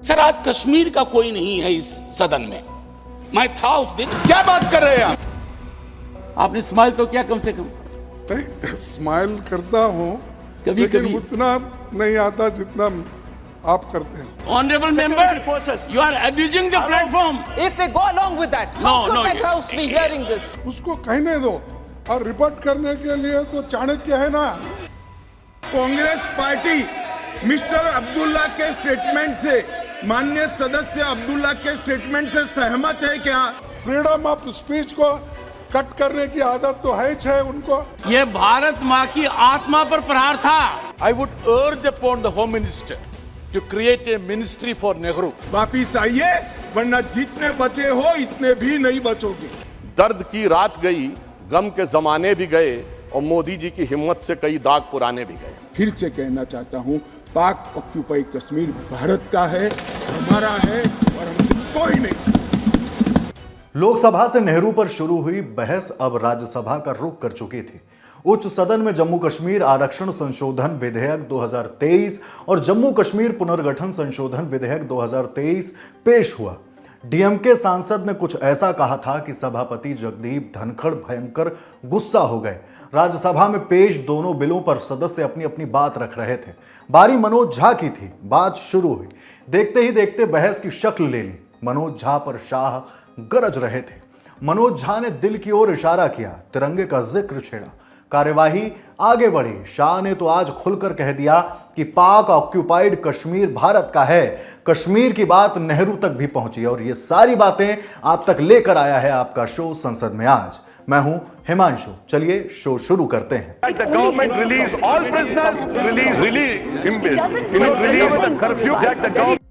Sir आज कश्मीर का कोई नहीं है इस सदन में। मैं था उस दिन। क्या बात कर रहे हैं आप? आपने स्माइल तो किया कम से कम। नहीं, स्माइल करता हूँ कभी लेकिन कभी उतना नहीं आता जितना आप करते हैं। Honourable member, you are abusing the platform. If they go along with that, how could that house be hearing this? उसको कहने दो। और रिपोर्ट करने के लिए तो चाणक्य है ना। कांग्रेस पार्टी मिस्टर अब्दुल्ला के स्टेटमेंट से, माननीय सदस्य अब्दुल्ला के स्टेटमेंट से सहमत है क्या? फ्रीडम ऑफ स्पीच को कट करने की आदत तो है उनको। ये भारत माँ की आत्मा पर प्रहार था। I would urge upon the Home Minister to create a ministry for Nehru. वापिस आइए, वरना जितने बचे हो इतने भी नहीं बचोगे। दर्द की रात गई, गम के जमाने भी गए और मोदी जी की हिम्मत से कई दाग पुराने भी गए। फिर से कहना चाहता हूँ, पाक ऑक्यूपाई कश्मीर भारत का है, हमारा है और हमसे कोई नहीं छीन। लोकसभा से नेहरू पर शुरू हुई बहस अब राज्यसभा का रुख कर चुकी थी। उच्च सदन में जम्मू कश्मीर आरक्षण संशोधन विधेयक 2023 और जम्मू कश्मीर पुनर्गठन संशोधन विधेयक 2023 पेश हुआ। डीएमके सांसद ने कुछ ऐसा कहा था कि सभापति जगदीप धनखड़ भयंकर गुस्सा हो गए। राज्यसभा में पेश दोनों बिलों पर सदस्य अपनी अपनी बात रख रहे थे। बारी मनोज झा की थी। बात शुरू हुई, देखते ही देखते बहस की शक्ल ले ली। मनोज झा पर शाह गरज रहे थे। मनोज झा ने दिल की ओर इशारा किया, तिरंगे का जिक्र छेड़ा। कार्यवाही आगे बढ़ी। शाह ने तो आज खुलकर कह दिया कि पाक ऑक्यूपाइड कश्मीर भारत का है। कश्मीर की बात नेहरू तक भी पहुंची और ये सारी बातें आप तक लेकर आया है आपका शो संसद में आज। मैं हूं हिमांशु। चलिए शो शुरू करते हैं।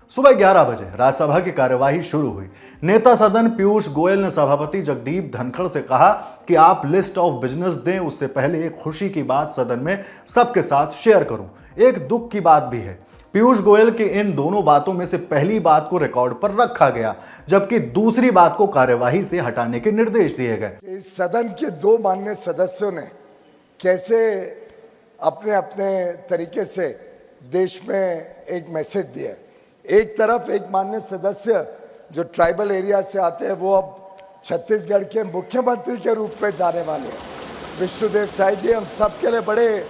सुबह 11 बजे राज्यसभा की कार्यवाही शुरू हुई। नेता सदन पीयूष गोयल ने सभापति जगदीप धनखड़ से कहा कि आप लिस्ट ऑफ बिजनेस दें, उससे पहले एक खुशी की बात सदन में सबके साथ शेयर करूं। एक दुख की बात भी है। पीयूष गोयल की इन दोनों बातों में से पहली बात को रिकॉर्ड पर रखा गया, जबकि दूसरी बात को कार्यवाही से हटाने के निर्देश दिए गए। इस सदन के दो माननीय सदस्यों ने कैसे अपने अपने तरीके से देश में एक मैसेज दिया। एक तरफ एक माननीय सदस्य जो ट्राइबल एरिया से आते हैं, वो अब छत्तीसगढ़ के मुख्यमंत्री के रूप में जाने वाले हैं। विष्णुदेव साय जी, हम सबके लिए बड़े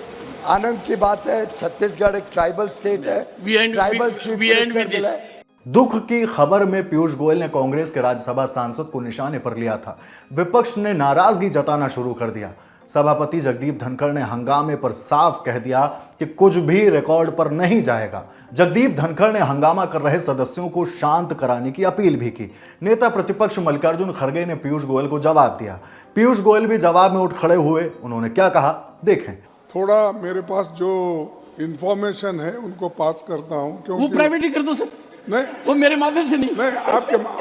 आनंद की बात है। छत्तीसगढ़ एक ट्राइबल स्टेट है, ट्राइबल चीफ मिनिस्टर है। दुख की खबर में पीयूष गोयल ने कांग्रेस के राज्यसभा सांसद को निशाने पर लिया था। विपक्ष ने नाराजगी जताना शुरू कर दिया। सभापति जगदीप धनखड़ ने हंगामे पर साफ कह दिया कि कुछ भी रिकॉर्ड पर नहीं जाएगा। जगदीप धनखड़ ने हंगामा कर रहे सदस्यों को शांत कराने की अपील भी की। नेता प्रतिपक्ष मल्लिकार्जुन खड़गे ने पीयूष गोयल को जवाब दिया। पीयूष गोयल भी जवाब में उठ खड़े हुए। उन्होंने क्या कहा, देखें। थोड़ा मेरे पास जो इंफॉर्मेशन है उनको पास करता हूँ, क्योंकि वो प्राइवेट ही कर दो सर। नहीं, वो मेरे माध्यम से नहीं।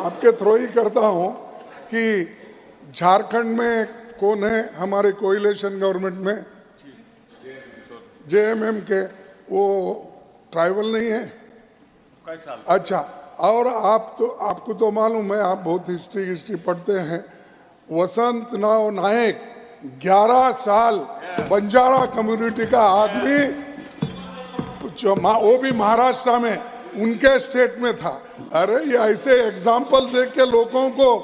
आपके थ्रू ही करता हूँ कि झारखंड में कौन है हमारे कोएलिशन गवर्नमेंट में? जेएमएम के, वो ट्राइबल नहीं है। अच्छा, और आपको तो मालूम है, आप बहुत हिस्ट्री पढ़ते हैं। वसंत नायक 11 साल बंजारा कम्युनिटी का आदमी, वो भी महाराष्ट्र में, उनके स्टेट में था। अरे ये ऐसे एग्जाम्पल देख के लोगों को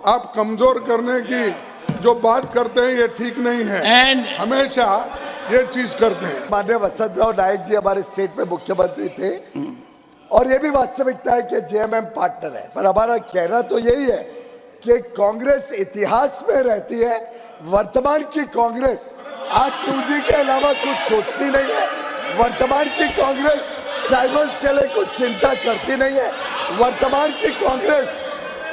आप कमजोर करने की जो बात करते हैं, ये ठीक नहीं है। हमेशा ये चीज करते हैं। माननीय वसंतराव नायक जी हमारे स्टेट में मुख्यमंत्री थे और ये भी वास्तविकता है कि जेएमएम पार्टनर है। पर हमारा कहना तो यही है कि कांग्रेस इतिहास में रहती है। वर्तमान की कांग्रेस आज 2G के अलावा कुछ सोचती नहीं है। वर्तमान की कांग्रेस ट्राइबल्स के लिए कुछ चिंता करती नहीं है। वर्तमान की कांग्रेस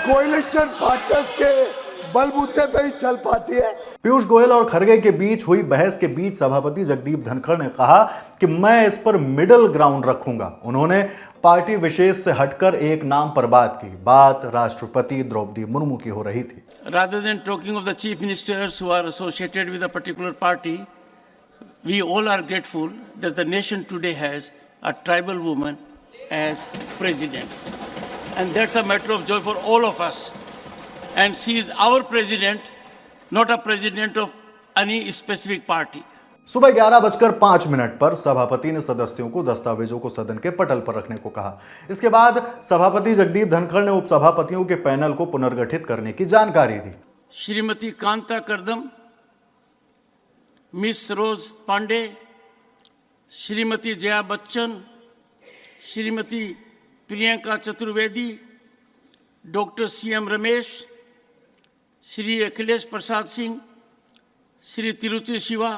कोएलिशन पार्टनर्स के बलबूते पे ही चल पाती है। पीयूष गोयल और खड़गे के बीच हुई बहस के बीच सभापति जगदीप धनखड़ ने कहा कि मैं इस पर मिडिल ग्राउंड रखूंगा। उन्होंने पार्टी विशेष से हटकर एक नाम पर बात की। बात राष्ट्रपति द्रौपदी मुर्मू की हो रही थी। Rather than talking of the chief ministers who are associated with a particular party, we all are grateful that the nation today has a tribal woman as president, and that's a matter of joy for all of us. And she is our president, not a president of any specific party. सुबह 11:05 पर सभापति ने सदस्यों को दस्तावेजों को सदन के पटल पर रखने को कहा। इसके बाद सभापति जगदीप धनखड़ ने उपसभापतियों के पैनल को पुनर्गठित करने की जानकारी दी। Shrimati Kanta Kardam, miss Roj Pandey, Shrimati Jaya Bachchan, Shrimati Priyanka Chaturvedi, doctor CM Ramesh, Shri Akhilesh Prasad Singh, Shri Tiruchi Siva,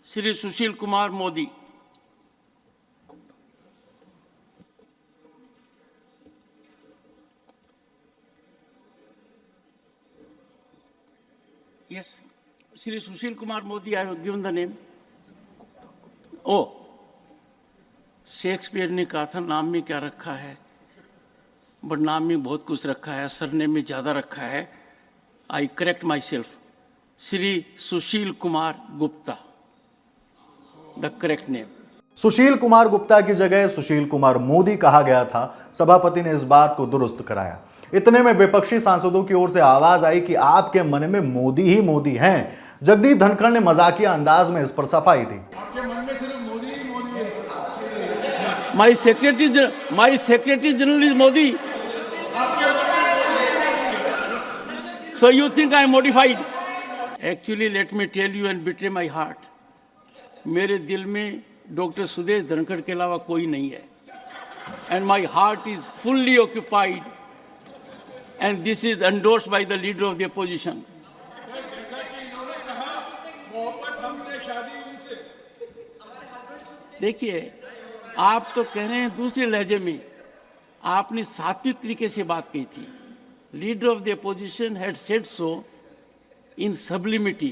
Shri Sushil Kumar Modi. Yes, Shri Sushil Kumar Modi, I have given the name. Oh, Shakespeare ने कहा था नाम में क्या रखा है, बट नाम में बहुत कुछ रखा है, सरनेम में ज़्यादा रखा है। I correct myself, Shri Sushil Kumar Gupta, the correct name. Sushil Kumar Gupta की जगह सुशील कुमार मोदी कहा गया था। सभापति ने इस बात को दुरुस्त कराया। इतने में विपक्षी सांसदों की ओर से आवाज आई कि आपके मन में मोदी ही मोदी हैं। जगदीप धनखड़ ने मजाकिया अंदाज में इस पर सफाई दी। आपके मन में सिर्फ मोदी ही मोदी है। My secretary general is Modi. So you think I am modified? Actually, let me tell you and betray my heart. मेरे दिल में डॉक्टर सुदेश धनखड़ के अलावा कोई नहीं है। And my heart is fully occupied. And this is endorsed by the leader of the opposition. जैसा कि इन्होंने कहा, मोहब्बत हमसे, शादी उनसे। देखिए, आप तो कह रहे हैं दूसरे लहजे में, आपने सात्विक तरीके से बात कही थी। Leader of the opposition had said so in sublimity,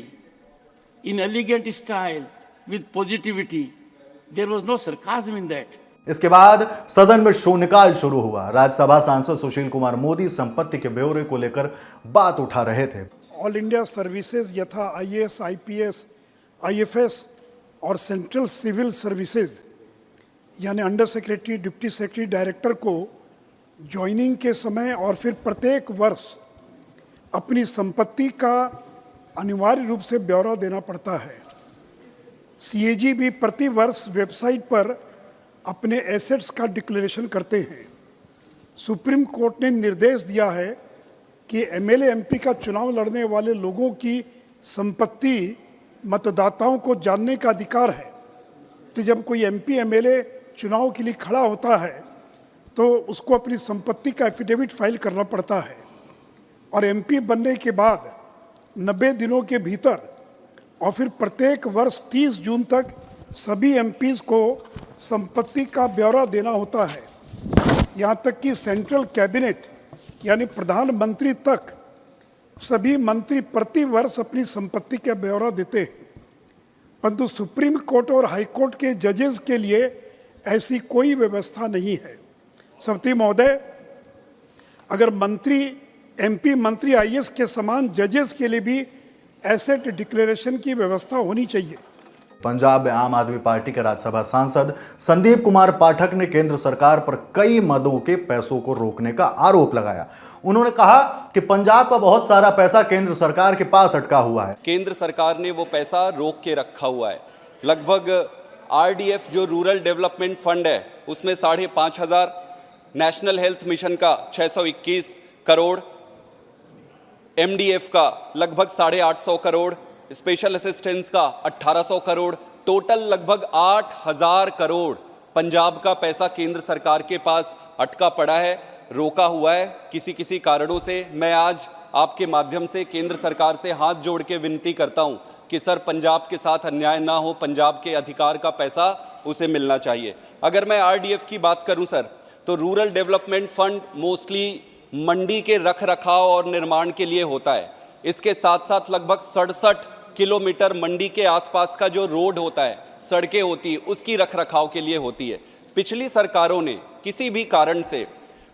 in elegant style, with positivity. There was no sarcasm in that. इसके बाद सदन में शून्यकाल शुरू हुआ। राज्यसभा सांसद सुशील कुमार मोदी संपत्ति के ब्यौरे को लेकर बात उठा रहे थे। ऑल इंडिया सर्विसेज यथा IAS, IPS, IFS और सेंट्रल सिविल सर्विसेज यानी under secretary, deputy secretary, director को ज्वाइनिंग के समय और फिर प्रत्येक वर्ष अपनी संपत्ति का अनिवार्य रूप से ब्यौरा देना पड़ता है। CAG भी प्रति वर्ष वेबसाइट पर अपने एसेट्स का डिक्लेरेशन करते हैं। सुप्रीम कोर्ट ने निर्देश दिया है कि MLA MP का चुनाव लड़ने वाले लोगों की संपत्ति मतदाताओं को जानने का अधिकार है। तो जब कोई MP MLA चुनाव के लिए खड़ा होता है तो उसको अपनी संपत्ति का एफिडेविट फाइल करना पड़ता है और MP बनने के बाद 90 दिनों के भीतर और फिर प्रत्येक वर्ष 30 जून तक सभी MPs को संपत्ति का ब्यौरा देना होता है। यहाँ तक कि सेंट्रल कैबिनेट यानी प्रधानमंत्री तक सभी मंत्री प्रति वर्ष अपनी संपत्ति का ब्यौरा देते हैं, परंतु सुप्रीम कोर्ट और हाई कोर्ट के जजेस के लिए ऐसी कोई व्यवस्था नहीं है। सभापति महोदय, अगर मंत्री MP मंत्री IAS के समान जजेस के लिए भी एसेट डिक्लेरेशन की व्यवस्था होनी चाहिए। पंजाब में आम आदमी पार्टी के राज्यसभा सांसद संदीप कुमार पाठक ने केंद्र सरकार पर कई मदों के पैसों को रोकने का आरोप लगाया। उन्होंने कहा कि पंजाब का बहुत सारा पैसा केंद्र सरकार के पास अटका हुआ है। केंद्र सरकार ने वो पैसा रोक के रखा हुआ है। लगभग RDF जो रूरल डेवलपमेंट फंड है उसमें 5,500, नेशनल हेल्थ मिशन का 621 करोड़, MDF का लगभग 850 करोड़, स्पेशल असिस्टेंस का 1800 करोड़, टोटल लगभग 8,000 करोड़ पंजाब का पैसा केंद्र सरकार के पास अटका पड़ा है, रोका हुआ है किसी किसी कारणों से। मैं आज आपके माध्यम से केंद्र सरकार से हाथ जोड़ के विनती करता हूं कि सर पंजाब के साथ अन्याय ना हो, पंजाब के अधिकार का पैसा उसे मिलना चाहिए। अगर मैं RDF की बात करूं सर, तो रूरल डेवलपमेंट फंड मोस्टली मंडी के रख रखाव और निर्माण के लिए होता है। इसके साथ साथ लगभग 67 किलोमीटर मंडी के आसपास का जो रोड होता है, सड़कें होती है, उसकी रख रखाव के लिए होती है। पिछली सरकारों ने किसी भी कारण से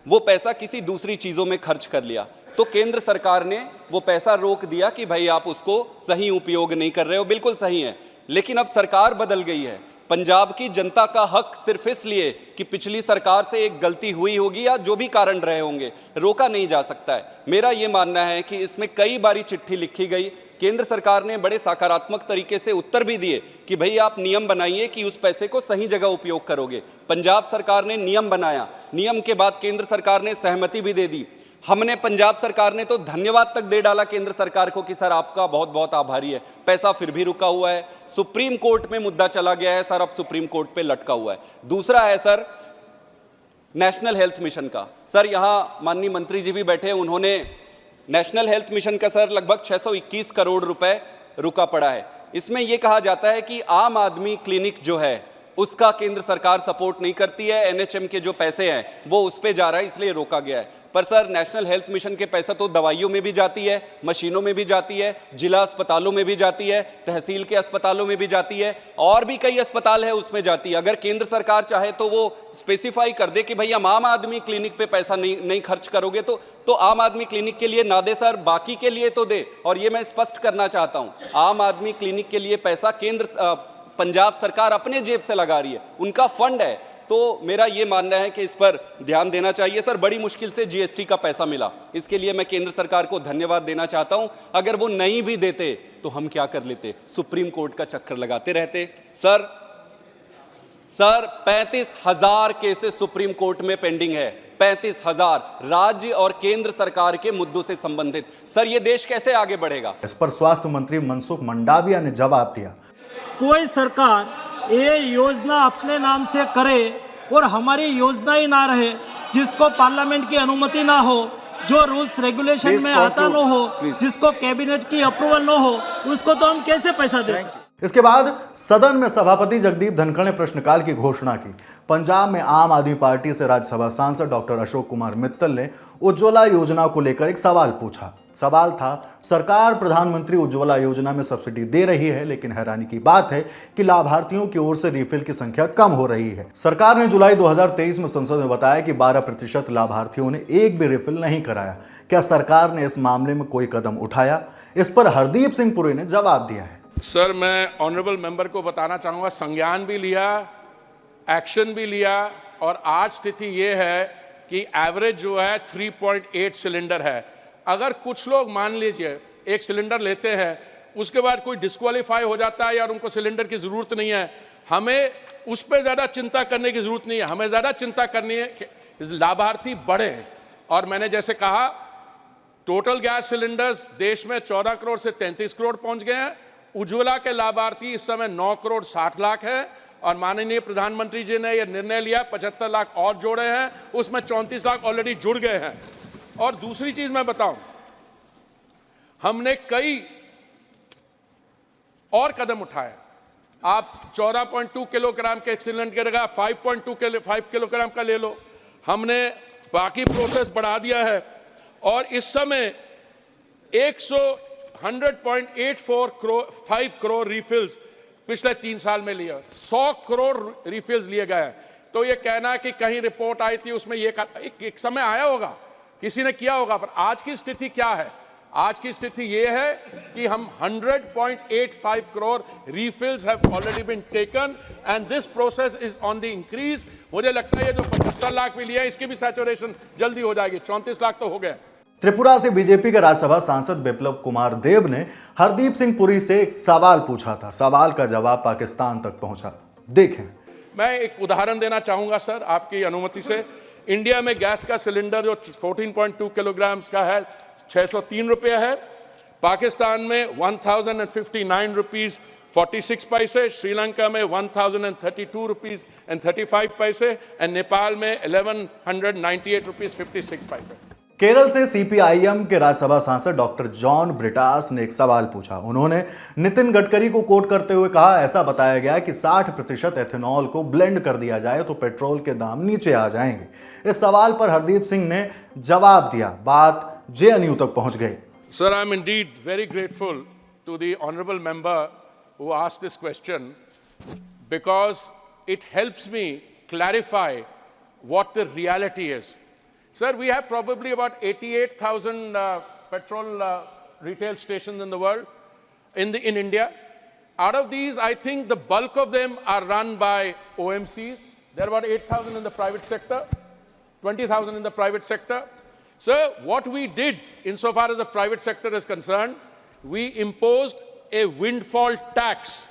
वो पैसा किसी दूसरी चीज़ों में खर्च कर लिया तो केंद्र सरकार ने वो पैसा रोक दिया कि भाई आप उसको सही उपयोग नहीं कर रहे हो। बिल्कुल सही है, लेकिन अब सरकार बदल गई है। पंजाब की जनता का हक सिर्फ इसलिए कि पिछली सरकार से एक गलती हुई होगी या जो भी कारण रहे होंगे, रोका नहीं जा सकता है। मेरा ये मानना है कि इसमें कई बारी चिट्ठी लिखी गई, केंद्र सरकार ने बड़े सकारात्मक तरीके से उत्तर भी दिए कि भाई आप नियम बनाइए कि उस पैसे को सही जगह उपयोग करोगे। पंजाब सरकार ने नियम बनाया, नियम के बाद केंद्र सरकार ने सहमति भी दे दी। हमने पंजाब सरकार ने तो धन्यवाद तक दे डाला केंद्र सरकार को कि सर आपका बहुत बहुत आभारी है। पैसा फिर भी रुका हुआ है, सुप्रीम कोर्ट में मुद्दा चला गया है सर, अब सुप्रीम कोर्ट पे लटका हुआ है। दूसरा है सर नेशनल हेल्थ मिशन का। सर यहाँ माननीय मंत्री जी भी बैठे हैं, उन्होंने नेशनल हेल्थ मिशन का सर लगभग 621 करोड़ रुपए रुका पड़ा है। इसमें यह कहा जाता है कि आम आदमी क्लिनिक जो है उसका केंद्र सरकार सपोर्ट नहीं करती है, एनएचएम के जो पैसे हैं वो उस पे जा रहा है, इसलिए रोका गया है। पर सर नेशनल हेल्थ मिशन के पैसा तो दवाइयों में भी जाती है, मशीनों में भी जाती है, जिला अस्पतालों में भी जाती है, तहसील के अस्पतालों में भी जाती है, और भी कई अस्पताल है उसमें जाती है। अगर केंद्र सरकार चाहे तो वो स्पेसिफाई कर दे कि भाई हम आम आदमी क्लिनिक पे पैसा नहीं खर्च करोगे तो आम आदमी क्लिनिक के लिए ना दे सर, बाकी के लिए तो दे। और ये मैं स्पष्ट करना चाहता हूं, आम आदमी क्लिनिक के लिए पैसा पंजाब सरकार अपने जेब से लगा रही है, उनका फंड है। तो मेरा ये मानना है कि इस पर ध्यान देना चाहिए। सर बड़ी मुश्किल से जीएसटी का पैसा मिला, इसके लिए मैं केंद्र सरकार को धन्यवाद देना चाहता हूं। अगर वो नहीं भी देते तो हम क्या कर लेते, सुप्रीम कोर्ट का चक्कर लगाते रहते। सर 35,000 केसेस सुप्रीम कोर्ट में पेंडिंग है, 35,000 राज्य और केंद्र सरकार के मुद्दों से संबंधित। सर ये देश कैसे आगे बढ़ेगा? इस पर स्वास्थ्य मंत्री मनसुख मंडाविया ने जवाब दिया, कोई सरकार ये योजना अपने नाम से करे और हमारी योजना ही ना रहे, जिसको पार्लियामेंट की अनुमति ना हो, जो रूल्स रेगुलेशन में आता न हो, जिसको कैबिनेट की अप्रूवल न हो, उसको तो हम कैसे पैसा दे सकते? इसके बाद सदन में सभापति जगदीप धनखड़ ने प्रश्नकाल की घोषणा की। पंजाब में आम आदमी पार्टी से राज्यसभा सांसद डॉक्टर अशोक कुमार मित्तल ने उज्ज्वला योजना को लेकर एक सवाल पूछा। सवाल था, सरकार प्रधानमंत्री उज्ज्वला योजना में सब्सिडी दे रही है, लेकिन हैरानी की बात है कि लाभार्थियों की ओर से रिफिल की संख्या कम हो रही है। सरकार ने जुलाई 2023 में संसद में बताया कि 12% लाभार्थियों ने एक भी रिफिल नहीं कराया। क्या सरकार ने इस मामले में कोई कदम उठाया? इस पर हरदीप सिंह पुरी ने जवाब दिया है। सर मैं ऑनरेबल मेंबर को बताना चाहूँगा, संज्ञान भी लिया, एक्शन भी लिया, और आज स्थिति ये है कि एवरेज जो है 3.8 सिलेंडर है। अगर कुछ लोग मान लीजिए एक सिलेंडर लेते हैं, उसके बाद कोई डिस्क्वालीफाई हो जाता है या उनको सिलेंडर की ज़रूरत नहीं है, हमें उस पर ज़्यादा चिंता करने की ज़रूरत नहीं है। हमें ज़्यादा चिंता करनी है कि लाभार्थी बढ़े। और मैंने जैसे कहा, टोटल गैस सिलेंडर्स देश में 14 करोड़ से 33 करोड़ पहुँच गए हैं। उज्ज्वला के लाभार्थी इस समय 9 करोड़ 60 लाख है, और माननीय प्रधानमंत्री जी ने यह निर्णय लिया 75 लाख और जोड़े हैं, उसमें 34 लाख ऑलरेडी जुड़ गए हैं। और दूसरी चीज मैं बताऊं, हमने कई और कदम उठाए। आप 14.2 किलोग्राम के सिलेंडर की जगह 5 किलोग्राम का ले लो। हमने बाकी प्रोसेस बढ़ा दिया है, और इस समय 100.85 करोड़ रिफिल्स पिछले 3 साल में लिया, 100 करोड़ रिफिल्स लिए गए हैं। तो ये कहना कि कहीं रिपोर्ट आई थी उसमें ये एक समय आया होगा, किसी ने किया होगा, पर आज की स्थिति क्या है? आज की स्थिति ये है कि हम 100.85 crore refills have already been taken, and this process is on the increase. मुझे लगता है ये जो 75 लाख भी लिया है, इसकी भी सैचुरेशन जल्दी हो जाएगी। 34 लाख तो हो गए। त्रिपुरा से बीजेपी के राज्यसभा सांसद बिप्लब कुमार देव ने हरदीप सिंह पुरी से एक सवाल पूछा था। सवाल का जवाब पाकिस्तान तक पहुंचा। देखें। मैं एक उदाहरण देना चाहूंगा सर, आपकी अनुमति से। इंडिया में गैस का सिलेंडर जो 14.2 किलोग्राम का है 603 रुपये है। पाकिस्तान में 1059 रुपीज 46 पैसे, श्रीलंका में 1032 रुपीज एंड 35 पैसे, एंड नेपाल में 1198 रुपीज 56 पैसे। केरल से सीपीआईएम के राज्यसभा सांसद डॉक्टर जॉन ब्रिटास ने एक सवाल पूछा। उन्होंने नितिन गडकरी को कोट करते हुए कहा, ऐसा बताया गया कि 60% एथेनॉल को ब्लेंड कर दिया जाए तो पेट्रोल के दाम नीचे आ जाएंगे। इस सवाल पर हरदीप सिंह ने जवाब दिया। बात जेएनयू तक पहुंच गई। Sir, I am indeed very grateful to the honourable member who asked this question, because it helps me clarify what the reality is. Sir, we have probably about 88,000 petrol retail stations in the world, in India. Out of these, I think the bulk of them are run by OMCs. There are about 8,000 in the private sector, 20,000 in the private sector. Sir, what we did insofar as the private sector is concerned, we imposed a windfall tax.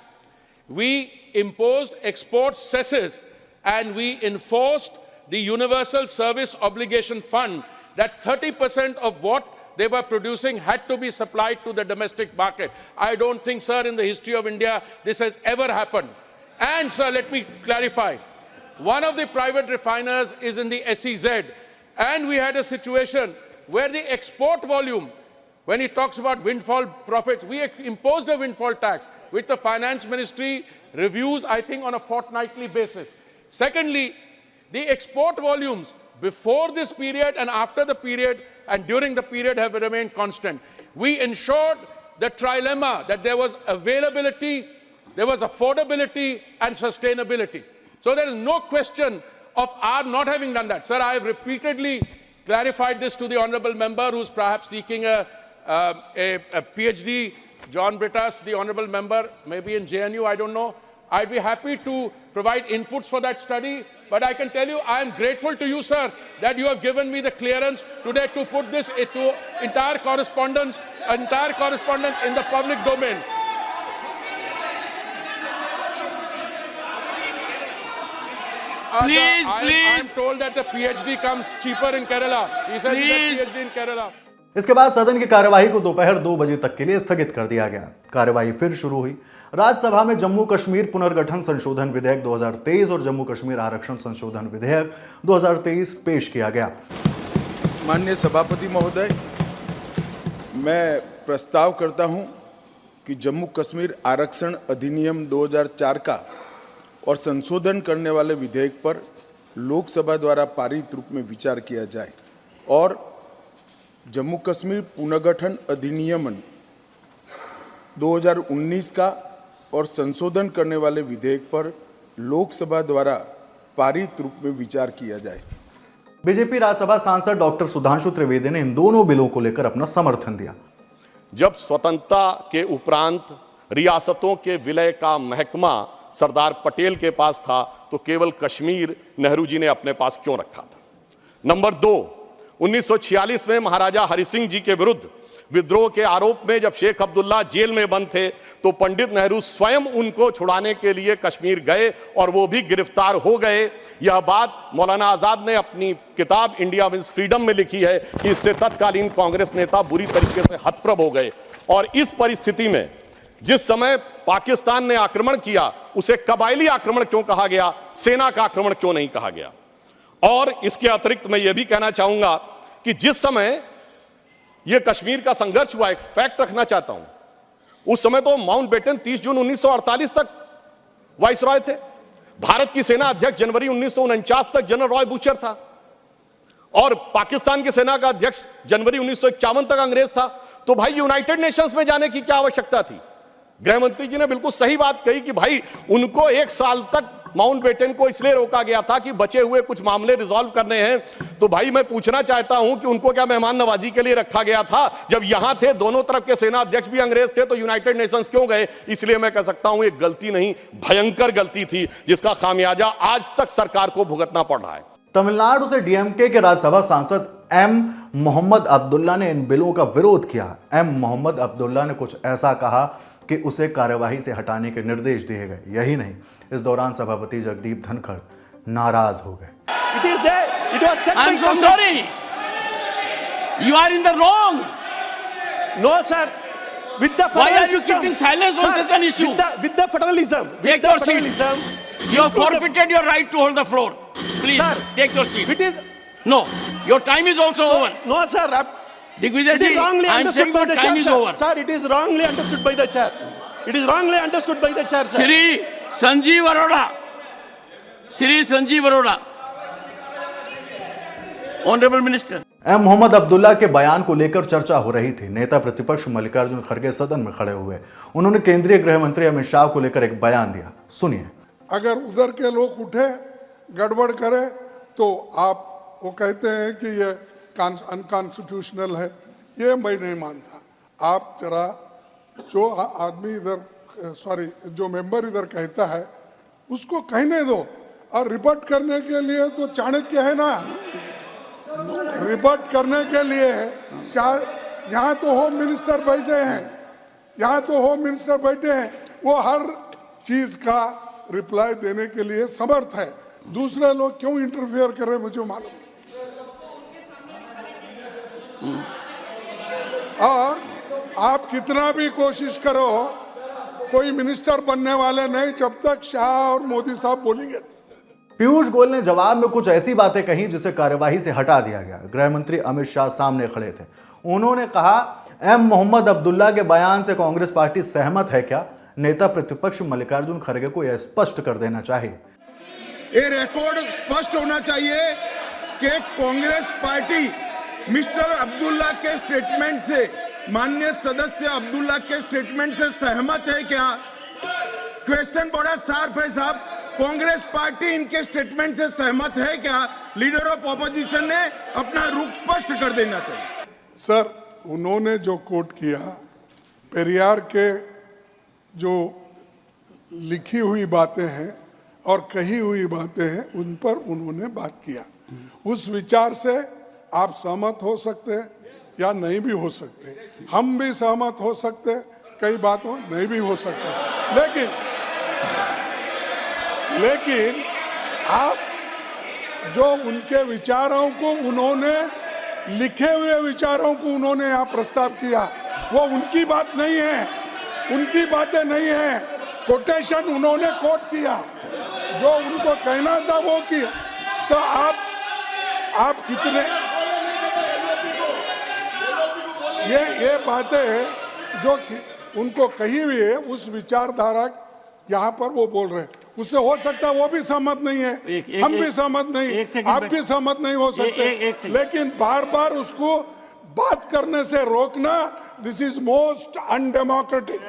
We imposed export cesses and we enforced the Universal Service Obligation Fund that 30% of what they were producing had to be supplied to the domestic market. I don't think, sir, in the history of India, this has ever happened. And, sir, let me clarify. One of the private refiners is in the SEZ, and we had a situation where the export volume, when he talks about windfall profits, we imposed a windfall tax, which the finance ministry reviews, I think, on a fortnightly basis. Secondly, the export volumes before this period and after the period and during the period have remained constant. We ensured the trilemma that there was availability, there was affordability and sustainability. So there is no question of our not having done that. Sir, I have repeatedly clarified this to the honourable member who's perhaps seeking a PhD, John Brittas, the honourable member, maybe in JNU, I don't know. I'd be happy to provide inputs for that study, but I can tell you I am grateful to you, sir, that you have given me the clearance today to put this into entire correspondence in the public domain. Please. I'm told that the PhD comes cheaper in Kerala. He said he got PhD in Kerala. इसके बाद सदन की कार्यवाही को दोपहर 2 बजे तक के लिए स्थगित कर दिया गया। कार्यवाही फिर शुरू हुई। राज्यसभा में जम्मू कश्मीर पुनर्गठन संशोधन विधेयक 2023 और जम्मू कश्मीर आरक्षण संशोधन विधेयक 2023 पेश किया गया। माननीय सभापति महोदय, मैं प्रस्ताव करता हूं कि जम्मू कश्मीर आरक्षण अधिनियम 2004 का और संशोधन करने वाले विधेयक पर लोकसभा द्वारा पारित रूप में विचार किया जाए और जम्मू कश्मीर पुनर्गठन अधिनियम 2019 का और संशोधन करने वाले विधेयक पर लोकसभा द्वारा पारित रूप में विचार किया जाए। बीजेपी राज्यसभा सांसद डॉक्टर सुधांशु त्रिवेदी ने इन दोनों बिलों को लेकर अपना समर्थन दिया। जब स्वतंत्रता के उपरांत रियासतों के विलय का महकमा सरदार पटेल के पास था तो केवल कश्मीर नेहरू जी ने अपने पास क्यों रखा था? नंबर 2, 1946 में महाराजा हरि सिंह जी के विरुद्ध विद्रोह के आरोप में जब शेख अब्दुल्ला जेल में बंद थे तो पंडित नेहरू स्वयं उनको छुड़ाने के लिए कश्मीर गए और वो भी गिरफ्तार हो गए। यह बात मौलाना आजाद ने अपनी किताब इंडिया विंस फ्रीडम में लिखी है कि इससे तत्कालीन कांग्रेस नेता बुरी तरीके से हतप्रभ हो गए। और इस परिस्थिति में जिस समय पाकिस्तान ने आक्रमण किया उसे कबायली आक्रमण क्यों कहा गया, सेना का आक्रमण क्यों नहीं कहा गया? और इसके अतिरिक्त मैं यह भी कहना चाहूंगा कि जिस समय यह कश्मीर का संघर्ष हुआ, एक फैक्ट रखना चाहता हूं, उस समय तो माउंटबेटन 30 जून 1948 तक वाइसरॉय थे। भारत की सेना अध्यक्ष जनवरी 1949 तक जनरल रॉय बूचर था और पाकिस्तान की सेना का अध्यक्ष जनवरी 1951 तक अंग्रेज था। तो भाई यूनाइटेड नेशंस में जाने की क्या आवश्यकता थी? गृह मंत्री जी ने बिल्कुल सही बात कही कि भाई उनको 1 साल तक माउंटबेटन को इसलिए रोका गया था कि बचे हुए कुछ मामले रिजॉल्व करने हैं। तो भाई मैं पूछना चाहता हूं कि उनको क्या मेहमान नवाजी के लिए रखा गया था? जब यहां थे, दोनों तरफ के सेना अध्यक्ष भी अंग्रेज थे, तो यूनाइटेड नेशंस क्यों गए? इसलिए मैं कह सकता हूं एक गलती नहीं, भयंकर गलती थी जिसका खामियाजा आज तक सरकार को भुगतना पड़ रहा है। तमिलनाडु से डीएमके के राज्यसभा सांसद एम मोहम्मद अब्दुल्ला ने इन बिलों का विरोध किया। एम मोहम्मद अब्दुल्ला ने कुछ ऐसा कहा कि उसे कार्यवाही से हटाने के निर्देश दिए गए। यही नहीं, इस दौरान सभापति जगदीप धनखड़ नाराज हो गए। I'm so sorry. You are in the wrong. No, sir. With the Why are you federalism, keeping silence on such an issue? With the federalism. Take your seat. You have forfeited your right to hold the floor. Please, Sir, take your seat. It is No, your time is also over. no, sir. Digvijay It is ji, wrongly I am understood saying by your the time chair, is sir. over. Sir, it is wrongly understood by the chair. It is wrongly understood by the chair, sir. Shri Sanjeev Arora. Shri Sanjeev Arora. Honorable Minister. M Mohammad Abdullah के बयान को लेकर चर्चा हो रही थी। नेता प्रतिपक्ष मल्लिकार्जुन खड़गे सदन में खड़े हुए। उन्होंने केंद्रीय गृह मंत्री अमित शाह को लेकर एक बयान दिया। सुनिए। अगर उधर के लोग उठे गड़बड़ करे तो आप वो कहते हैं कि ये अनकॉन्स्टिट्यूशनल है, ये मैं नहीं मानता। आप जरा जो आदमी इधर जो मेंबर इधर कहता है उसको कहने दो। और रिपोर्ट करने के लिए तो चाणक्य है ना, रिपोर्ट करने के लिए यहाँ तो होम मिनिस्टर बैठे हैं, यहाँ तो होम मिनिस्टर बैठे हैं, वो हर चीज का रिप्लाई देने के लिए समर्थ है। दूसरे लोग क्यों इंटरफेयर कर रहे मुझे मालूम नहीं। और आप कितना भी कोशिश करो, कोई मिनिस्टर बनने वाले नहीं जब तक शाह और मोदी साहब बोलेंगे। पीयूष गोयल ने जवाब में कुछ ऐसी बातें कही जिसे कार्यवाही से हटा दिया गया। गृह मंत्री अमित शाह सामने खड़े थे। उन्होंने कहा, एम मोहम्मद अब्दुल्ला के बयान से कांग्रेस पार्टी सहमत है क्या? नेता प्रतिपक्ष मल्लिकार्जुन खड़गे को यह स्पष्ट कर देना चाहिए। ये रिकॉर्ड स्पष्ट होना चाहिए कि कांग्रेस पार्टी मिस्टर अब्दुल्ला के स्टेटमेंट से, माननीय सदस्य अब्दुल्ला के स्टेटमेंट से सहमत है क्या? क्वेश्चन बड़ा शार्प है साहब। कांग्रेस पार्टी इनके स्टेटमेंट से सहमत है क्या? लीडर ऑफ ऑपोजिशन ने अपना रुख स्पष्ट कर देना चाहिए। सर, उन्होंने जो कोट किया, पेरियार के जो लिखी हुई बातें हैं और कही हुई बातें हैं, उन पर उन्होंने बात किया। उस विचार से आप सहमत हो सकते हैं या नहीं भी हो सकते। हम भी सहमत हो सकते, कई बातों नहीं भी हो सकते। लेकिन आप जो उनके विचारों को, उन्होंने लिखे हुए विचारों को उन्होंने यहाँ प्रस्ताव किया, वो उनकी बात नहीं है, उनकी बातें नहीं है। कोटेशन उन्होंने कोट किया, जो उनको कहना था वो किया। तो आप कितने ये बातें जो उनको कही हुई है, उस विचारधारा यहाँ पर वो बोल रहे हैं, उससे हो सकता है वो भी सहमत नहीं है, हम भी सहमत नहीं, आप भी सहमत नहीं हो सकते। लेकिन बार बार उसको बात करने से रोकना, this is most undemocratic.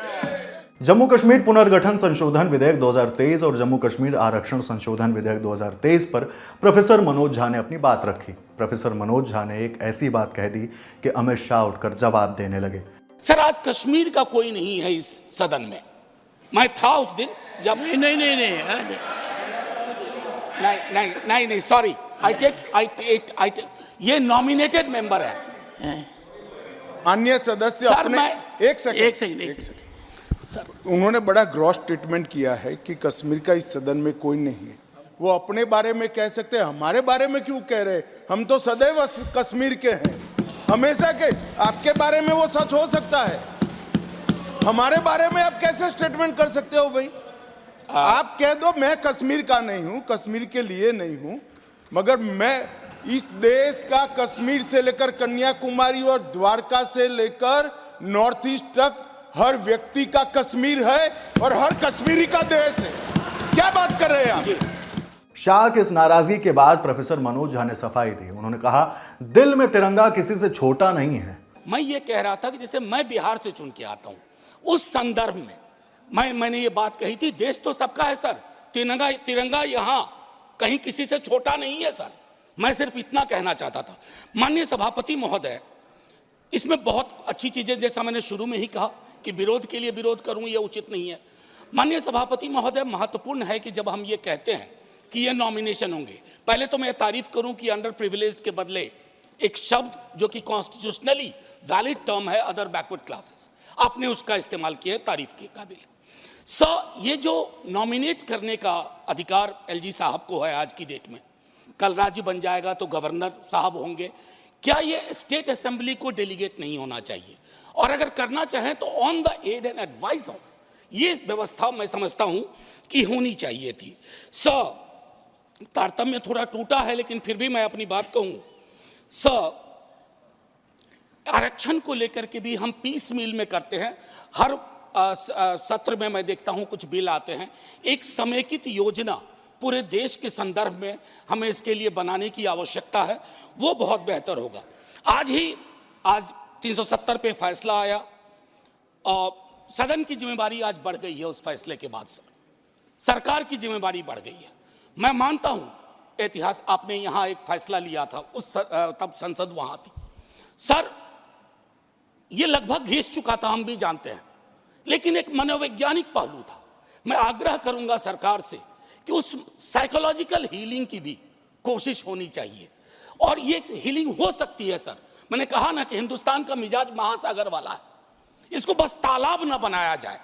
Jammu Kashmir पुनर्गठन संशोधन विधेयक 2023 और जम्मू कश्मीर आरक्षण संशोधन विधेयक 2023 पर प्रोफेसर मनोज झा ने अपनी बात रखी। प्रोफेसर मनोज झा ने एक ऐसी बात कह दी कि अमित शाह उठकर जवाब देने लगे। सर, आज कश्मीर का कोई नहीं है इस सदन में। मैं था उस दिन जब नहीं सॉरी, आई टेक ये नॉमिनेटेड मेंबर है। माननीय सदस्य अपने एक सेकंड सर, उन्होंने बड़ा ग्रॉस स्टेटमेंट किया है कि कश्मीर का इस सदन में कोई नहीं है। वो अपने बारे में कह सकते हैं, हमारे बारे में क्यों कह रहे? हम तो सदैव कश्मीर के हैं, हमेशा के। आपके बारे में वो सच हो सकता है, हमारे बारे में आप कैसे स्टेटमेंट कर सकते हो भाई? आप कह दो मैं कश्मीर का नहीं हूं, कश्मीर के लिए नहीं हूं, मगर मैं इस देश का कश्मीर से लेकर कन्याकुमारी और द्वारका से लेकर नॉर्थ ईस्ट तक हर व्यक्ति का कश्मीर है और हर कश्मीरी का देश है। क्या बात कर रहे हैं आप? शाह की इस नाराजगी के बाद प्रोफेसर मनोज झा ने सफाई दी। उन्होंने कहा, दिल में तिरंगा किसी से छोटा नहीं है। मैं ये कह रहा था कि जैसे मैं बिहार से चुन के आता हूं, उस संदर्भ में मैंने ये बात कही थी, देश तो सबका है सर, तिरंगा यहां कहीं किसी से छोटा नहीं है सर। मैं सिर्फ इतना कहना चाहता था। माननीय सभापति महोदय, इसमें बहुत अच्छी चीजें, जैसा मैंने शुरू में ही कहा कि विरोध के लिए विरोध करूं ये उचित नहीं है। माननीय सभापति महोदय, महत्वपूर्ण है कि जब हम ये कहते हैं कि ये नॉमिनेशन होंगे, पहले तो मैं तारीफ करूं कि अंडर प्रिविलेज्ड के बदले एक शब्द जो कि कॉन्स्टिट्यूशनली वैलिड टर्म है, अदर बैकवर्ड क्लासेस, आपने उसका इस्तेमाल किया, तारीफ के काबिल। ये जो नॉमिनेट करने का अधिकार एलजी साहब को है आज की डेट में, कल राज्य बन जाएगा तो गवर्नर साहब होंगे, क्या ये स्टेट असेंबली को डेलीगेट नहीं होना चाहिए? और अगर करना चाहें तो on the aid and advice of, ये व्यवस्था मैं समझता हूं कि होनी चाहिए थी। तारतम्य थोड़ा टूटा है, लेकिन फिर भी मैं अपनी बात कहूं। आरक्षण को लेकर के भी हम पीस मील में करते हैं। हर सत्र में मैं देखता हूं कुछ बिल आते हैं। एक समेकित योजना पूरे देश के संदर्भ में हमें इसके लिए बनाने की आवश्यकता है, वो बहुत बेहतर होगा। आज 370 पे फैसला आया और सदन की जिम्मेदारी आज बढ़ गई है। उस फैसले के बाद सरकार की जिम्मेदारी बढ़ गई है। मैं मानता हूं इतिहास, आपने यहां एक फैसला लिया था, तब संसद वहां थी सर, ये लगभग घिस चुका था, हम भी जानते हैं, लेकिन एक मनोवैज्ञानिक पहलू था। मैं आग्रह करूंगा सरकार से कि उस साइकोलॉजिकल हीलिंग की भी कोशिश होनी चाहिए, और ये हीलिंग हो सकती है सर। मैंने कहा ना कि हिंदुस्तान का मिजाज महासागर वाला है, इसको बस तालाब ना बनाया जाए।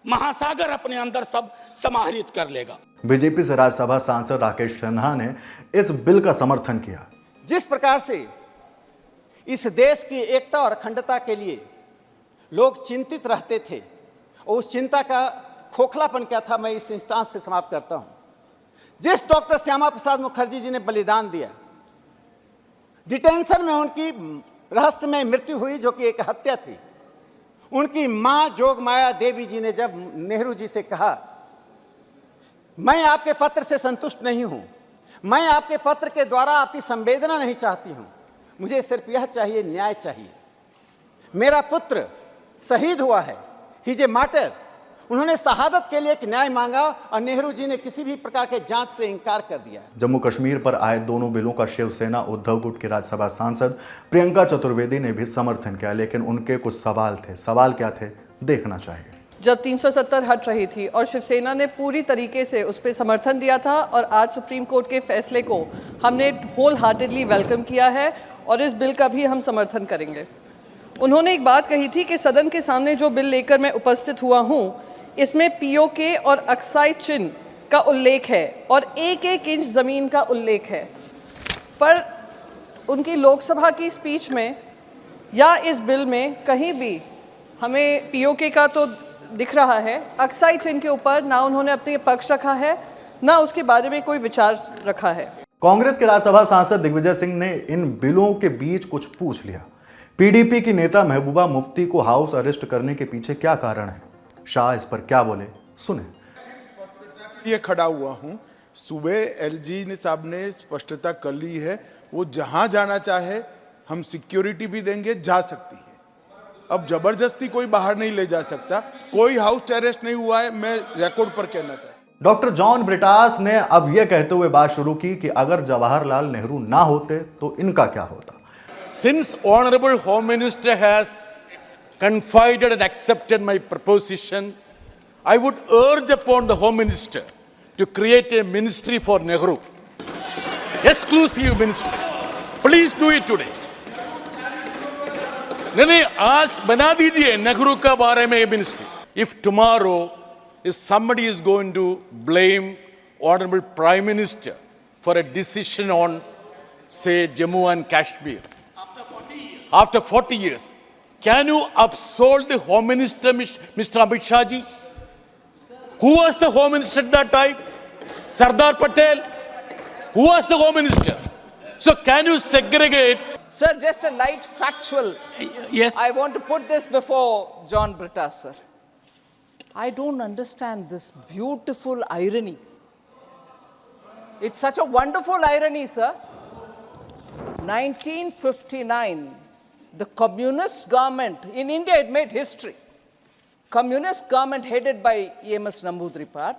महासागर अपने अंदर सब समाहित कर लेगा। बीजेपी से राज्यसभा सांसद राकेश सिन्हा ने इस बिल का समर्थन किया। जिस प्रकार से इस देश की एकता और अखंडता के लिए लोग चिंतित रहते थे और उस चिंता का खोखलापन क्या था, मैं इस इंस्टांस से समाप्त करता हूं। जिस डॉक्टर श्यामा प्रसाद मुखर्जी जी ने बलिदान दिया, डिटेंशन में उनकी रहस्यमय मृत्यु हुई जो कि एक हत्या थी, उनकी मां जोगमाया देवी जी ने जब नेहरू जी से कहा, मैं आपके पत्र से संतुष्ट नहीं हूं, मैं आपके पत्र के द्वारा आपकी संवेदना नहीं चाहती हूं, मुझे सिर्फ यह चाहिए, न्याय चाहिए। मेरा पुत्र शहीद हुआ है, ही इज ए मार्टर। उन्होंने शहादत के लिए एक न्याय मांगा और नेहरू जी ने किसी भी प्रकार के जांच से इनकार कर दिया। जम्मू कश्मीर पर आए दोनों बिलों का शिवसेना उद्धव गुट की राज्यसभा सांसद प्रियंका चतुर्वेदी ने भी समर्थन किया, लेकिन उनके कुछ सवाल थे। सवाल क्या थे, देखना चाहिए। जब 370 हट रही थी और शिवसेना ने पूरी तरीके से उस पर समर्थन दिया था और आज सुप्रीम कोर्ट के फैसले को हमने होल हार्टेडली वेलकम किया है और इस बिल का भी हम समर्थन करेंगे। उन्होंने एक बात कही थी कि सदन के सामने जो बिल लेकर मैं उपस्थित हुआ हूं, इसमें पीओके और अक्साई चिन्ह का उल्लेख है और 1-1 इंच ज़मीन का उल्लेख है, पर उनकी लोकसभा की स्पीच में या इस बिल में कहीं भी हमें पीओके का तो दिख रहा है, अक्साई चिन्ह के ऊपर ना उन्होंने अपने पक्ष रखा है, ना उसके बारे में कोई विचार रखा है। कांग्रेस के राज्यसभा सांसद दिग्विजय सिंह ने इन बिलों के बीच कुछ पूछ लिया। पीडीपी की नेता महबूबा मुफ्ती को हाउस अरेस्ट करने के पीछे क्या कारण है, शाह इस पर क्या बोले, सुने। ये खड़ा हुआ हूं, सुबह एलजी ने साहब ने स्पष्टता कर ली है, वो जहां जाना चाहे हम सिक्योरिटी भी देंगे, जा सकती है। अब जबरदस्ती कोई बाहर नहीं ले जा सकता, कोई हाउस अरेस्ट नहीं हुआ है, मैं रिकॉर्ड पर कहना चाहता हूं। डॉक्टर जॉन ब्रिटास ने अब यह कहते हुए बात शुरू की कि अगर जवाहरलाल नेहरू ना होते तो इनका क्या होता। Since Honorable Home Minister has confided and accepted my proposition, I would urge upon the Home Minister to create a ministry for Nehru. Exclusive ministry. Please do it today. नहीं, आज बना दीजिए नेहरू का बारे में ministry. If tomorrow, if somebody is going to blame Honorable Prime Minister for a decision on, say, Jammu and Kashmir, after 40 years, can you absolve the Home Minister, Mr. Amit Shah ji? Who was the Home Minister at that time? Sardar Patel. Who was the Home Minister? So can you segregate? Sir, just a light factual. Yes. I want to put this before John Britas, sir. I don't understand this beautiful irony. It's such a wonderful irony, sir. 1959, the communist government in India had made history. Communist government headed by EMS Namboodiripad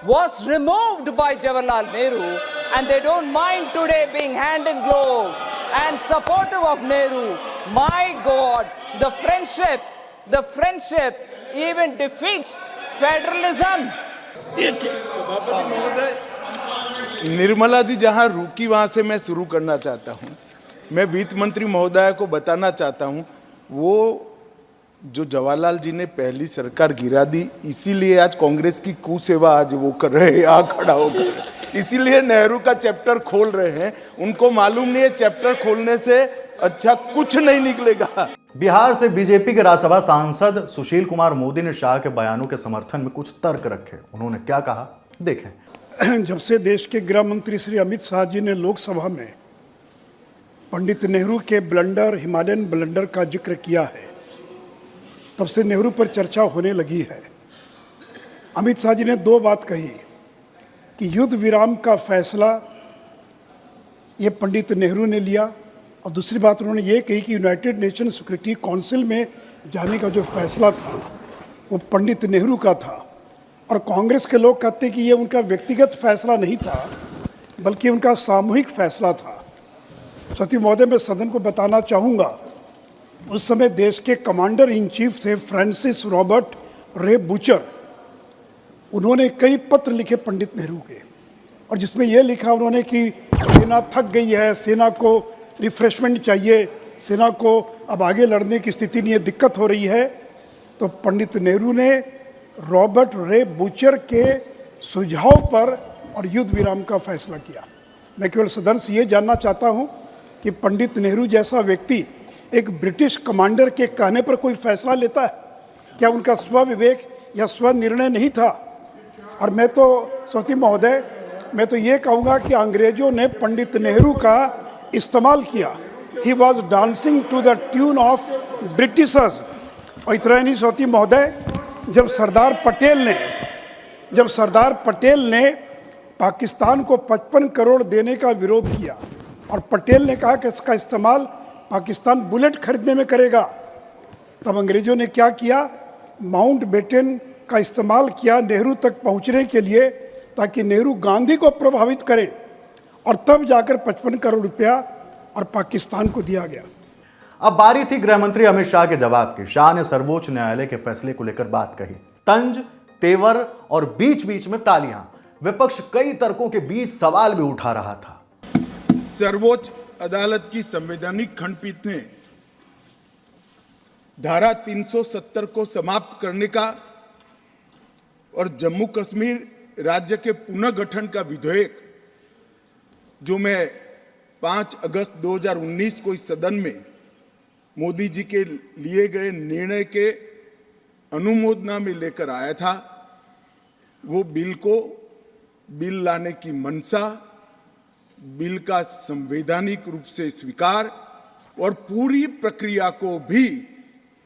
was removed by Jawaharlal Nehru, and they don't mind today being hand in glove and supportive of Nehru. My God, the friendship even defeats federalism. सभापति महोदय, निर्मला जी जहां रुकी वहां से मैं शुरू करना चाहता हूं। मैं वित्त मंत्री महोदय को बताना चाहता हूं, वो जो जवाहरलाल जी ने पहली सरकार गिरा दी, इसीलिए आज कांग्रेस की कुसेवा आज वो कर रहे हैं, आ खड़ा होकर, इसीलिए नेहरू का चैप्टर खोल रहे हैं। उनको मालूम नहीं है चैप्टर खोलने से अच्छा कुछ नहीं निकलेगा। बिहार से बीजेपी के राज्यसभा सांसद सुशील कुमार मोदी ने शाह के बयानों के समर्थन में कुछ तर्क रखे। उन्होंने क्या कहा, देखें। जब से देश के गृह मंत्री श्री अमित शाह जी ने लोकसभा में पंडित नेहरू के ब्लंडर, हिमालयन ब्लंडर का जिक्र किया है, तब से नेहरू पर चर्चा होने लगी है। अमित शाह जी ने दो बात कही कि युद्ध विराम का फैसला ये पंडित नेहरू ने लिया, और दूसरी बात उन्होंने ये कही कि यूनाइटेड नेशन सिक्योरिटी काउंसिल में जाने का जो फैसला था वो पंडित नेहरू का था। और कांग्रेस के लोग कहते कि ये उनका व्यक्तिगत फैसला नहीं था, बल्कि उनका सामूहिक फैसला था। सती महोदय, मैं सदन को बताना चाहूँगा, उस समय देश के कमांडर इन चीफ थे फ्रांसिस रॉबर्ट रे बूचर। उन्होंने कई पत्र लिखे पंडित नेहरू के, और जिसमें यह लिखा उन्होंने कि सेना थक गई है, सेना को रिफ्रेशमेंट चाहिए, सेना को अब आगे लड़ने की स्थिति नहीं है, दिक्कत हो रही है। तो पंडित नेहरू ने रॉबर्ट रे बूचर के सुझाव पर और युद्ध विराम का फैसला किया। मैं केवल सदन से ये जानना चाहता हूँ कि पंडित नेहरू जैसा व्यक्ति एक ब्रिटिश कमांडर के कहने पर कोई फैसला लेता है? क्या उनका स्वविवेक या स्वनिर्णय नहीं था? और मैं तो सौती महोदय, मैं तो ये कहूँगा कि अंग्रेजों ने पंडित नेहरू का इस्तेमाल किया। He was dancing to the tune of Britishers. और इतना ही नहीं सौती महोदय, जब सरदार पटेल ने पाकिस्तान को 55 करोड़ देने का विरोध किया और पटेल ने कहा कि इसका इस्तेमाल पाकिस्तान बुलेट खरीदने में करेगा, तब अंग्रेजों ने क्या किया? माउंट बेटन का इस्तेमाल किया नेहरू तक पहुंचने के लिए, ताकि नेहरू गांधी को प्रभावित करें, और तब जाकर 55 करोड़ रुपया और पाकिस्तान को दिया गया। अब बारी थी गृह मंत्री अमित शाह के जवाब की। शाह ने सर्वोच्च न्यायालय के फैसले को लेकर बात कही। तंज, तेवर और बीच बीच में तालियां। विपक्ष कई तर्कों के बीच सवाल भी उठा रहा था। सर्वोच्च अदालत की संवैधानिक खंडपीठ ने धारा 370 को समाप्त करने का और जम्मू कश्मीर राज्य के पुनर्गठन का विधेयक, जो मैं 5 अगस्त 2019 को इस सदन में मोदी जी के लिए गए निर्णय के अनुमोदना में लेकर आया था, वो बिल लाने की मंशा, बिल का संवैधानिक रूप से स्वीकार और पूरी प्रक्रिया को भी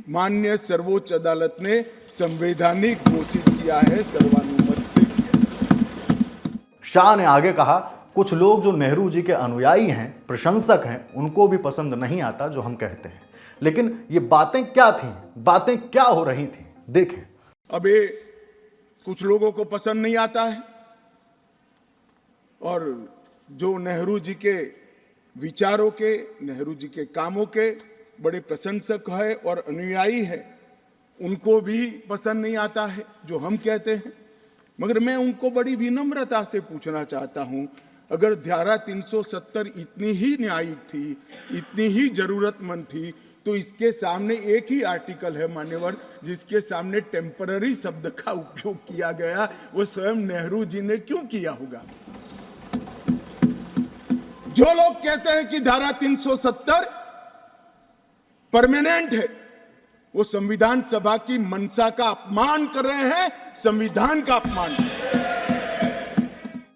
माननीय सर्वोच्च अदालत ने संवैधानिक घोषित किया है, सर्वानुमत से किया। शाह ने आगे कहा, कुछ लोग जो नेहरू जी के अनुयायी हैं, प्रशंसक हैं, उनको भी पसंद नहीं आता जो हम कहते हैं। लेकिन ये बातें क्या थीं? बातें क्या हो रही थीं? देखें। अब ये कुछ लोगों को पसंद नहीं आता है, और जो नेहरू जी के विचारों के, नेहरू जी के कामों के बड़े प्रशंसक है और अनुयायी है, उनको भी पसंद नहीं आता है जो हम कहते हैं। मगर मैं उनको बड़ी विनम्रता से पूछना चाहता हूं, अगर धारा 370 इतनी ही न्यायिक थी, इतनी ही जरूरतमंद थी, तो इसके सामने एक ही आर्टिकल है मान्यवर, जिसके सामने टेम्पररी शब्द का उपयोग किया गया, वो स्वयं नेहरू जी ने क्यों किया होगा? जो लोग कहते हैं कि धारा 370 परमानेंट है, वो संविधान सभा की मंशा का अपमान कर रहे हैं, संविधान का अपमान कर रहे हैं।